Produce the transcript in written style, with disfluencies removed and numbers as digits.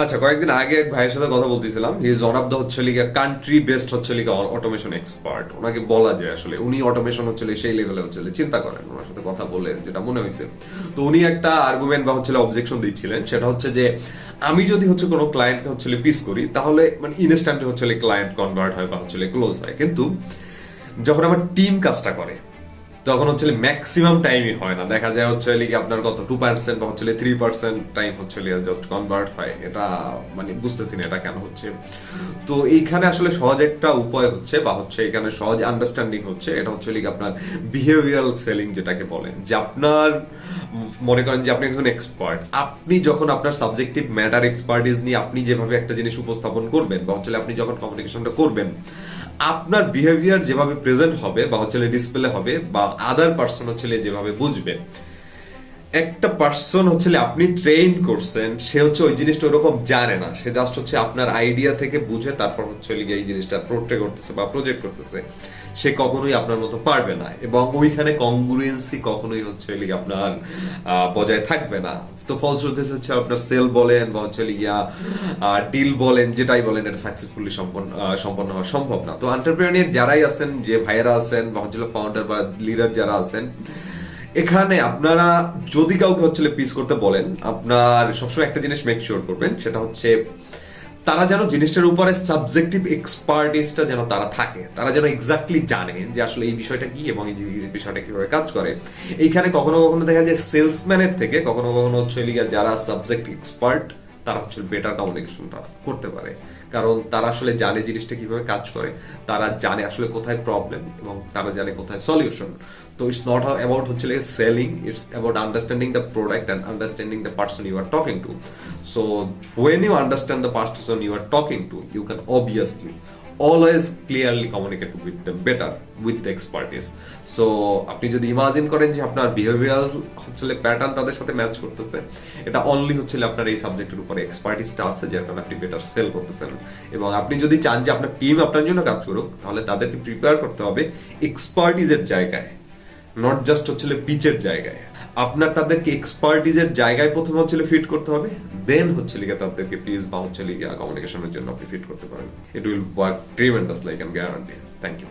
আচ্ছা, কয়েকদিন আগে এক ভাইয়ের সাথে কথা বলতেছিলাম। He is one of the হচ্ছে লিগা কান্ট্রি বেস্ট হচ্ছে লিগা অটোমেশন এক্সপার্ট। ওনাকে বলা যায় আসলে উনি অটোমেশন হচ্ছে সেই লেভেলে হচ্ছে চিন্তা করেন। ওনার সাথে কথা বলে যেটা মনে হয়েছে, তো উনি একটা আর্গুমেন্ট বা হচ্ছে অবজেকশন দিচ্ছিলেন, সেটা হচ্ছে যে আমি যদি হচ্ছে কোনো ক্লায়েন্টকে হচ্ছে পিস করি, তাহলে মানে ইনস্ট্যান্টলি হচ্ছে ক্লায়েন্ট কনভার্ট হয় বা হচ্ছে ক্লোজ হয়, কিন্তু যখন আমার টিম কাজটা করে তখন হচ্ছে ম্যাক্সিমাম টাইমই হয় না। দেখা যায় হচ্ছে লিগে আপনার কত 2% বা হচ্ছে 3% টাইম হচ্ছে জাস্ট কনভার্ট হয়। এটা মানে বুঝতেছি না এটা কেন হচ্ছে। তো এইখানে আসলে সহজ একটা উপায় হচ্ছে বা হচ্ছে এখানে সহজ আন্ডারস্ট্যান্ডিং হচ্ছে, এটা হচ্ছে লিগে আপনার বিহেভিয়ারাল সেলিং যেটাকে বলে। যে আপনার মনে করেন যে আপনি একজন এক্সপার্ট, আপনি যখন আপনার সাবজেক্টিভ ম্যাটার এক্সপার্টিস নিয়ে আপনি যেভাবে একটা জিনিস উপস্থাপন করবেন বা হচ্ছে আপনি যখন কমিউনিকেশনটা করবেন, আপনার বিহেভিয়ার যেভাবে প্রেজেন্ট হবে বা হচ্ছে ডিসপ্লে হবে বা আদার পার্সন হচ্ছে যেভাবে বুঝবে, একটা পার্সন হচ্ছে আপনি ট্রেন করছেন, সে হচ্ছে ওই জিনিসটা ওরকম জানে না, সে জাস্ট হচ্ছে আপনার আইডিয়া থেকে বুঝে তারপর হচ্ছে এই জিনিসটা প্রোট্রে করতেছে বা প্রজেক্ট করতেছে, সে কখনোই আপনার মতো পারবে না। এবং ওইখানে কংগ্রুয়েন্সি কখনোই হচ্ছে আপনার বজায় থাকবে না। তো ফলশ্রুতি হচ্ছে আপনার সেল বলেন বা হচ্ছে ডিল বলেন, যেটাই বলেন, এটা সাকসেসফুলি সম্পন্ন হওয়া সম্ভব না। তো এন্টারপ্রেনিয়ার যারাই আছেন, যে ভাইয়েরা আছেন বা হচ্ছে ফাউন্ডার বা লিডার যারা আছেন, এখানে আপনারা যদি কাউকে হচ্ছে পিস করতে বলেন, আপনার সবসময় একটা জিনিস মেক শিওর করবেন, সেটা হচ্ছে তারা যেন জিনিসটার উপরে সাবজেক্টিভ এক্সপার্টিসটা যেন তারা থাকে, তারা যেন এক্স্যাক্টলি জানে যে আসলে এই বিষয়টা কি এবং এই বিষয়টা কিভাবে কাজ করে। এইখানে কখনো কখনো দেখা যায় সেলসম্যানের থেকে কখনো কখনো হচ্ছে যারা সাবজেক্ট এক্সপার্ট তারা হচ্ছে বেটার কমিউনিকেশনটা করতে পারে, কারণ তারা আসলে জানে জিনিসটা কিভাবে কাজ করে, তারা জানে আসলে কোথায় প্রবলেম এবং তারা জানে কোথায় সলিউশন। তো ইটস নট অ্যাবাউট হচ্ছে selling, it's about understanding the product and understanding the person you are talking to. So when you understand the person you are talking to, you can obviously always clearly communicate with them better with the expertise. So আপনি যদি imagine করেন যে আপনার behavioural হচ্ছে pattern তাদের সাথে match করতেছে, এটা অনলি হচ্ছে আপনার এই সাবজেক্টের উপরে এক্সপার্টিসটা আছে, যার কারণে আপনি বেটার সেল করতেছেন। এবং আপনি যদি চান যে আপনার টিম আপনার জন্য কাজ করুক, তাহলে তাদেরকে প্রিপেয়ার করতে হবে এক্সপার্টিজের জায়গায়, নট জাস্ট হচ্ছে পিচের জায়গায়। আপনার তাদেরকে এক্সপার্টিজের জায়গায় প্রথমে হচ্ছে ফিট করতে হবে, দেন হচ্ছে তাদেরকে পিস বা হচ্ছে কমিউনিকেশনের জন্য আপনি ফিট করতে পারেন। It will work tremendous, like and guarantee. Thank you.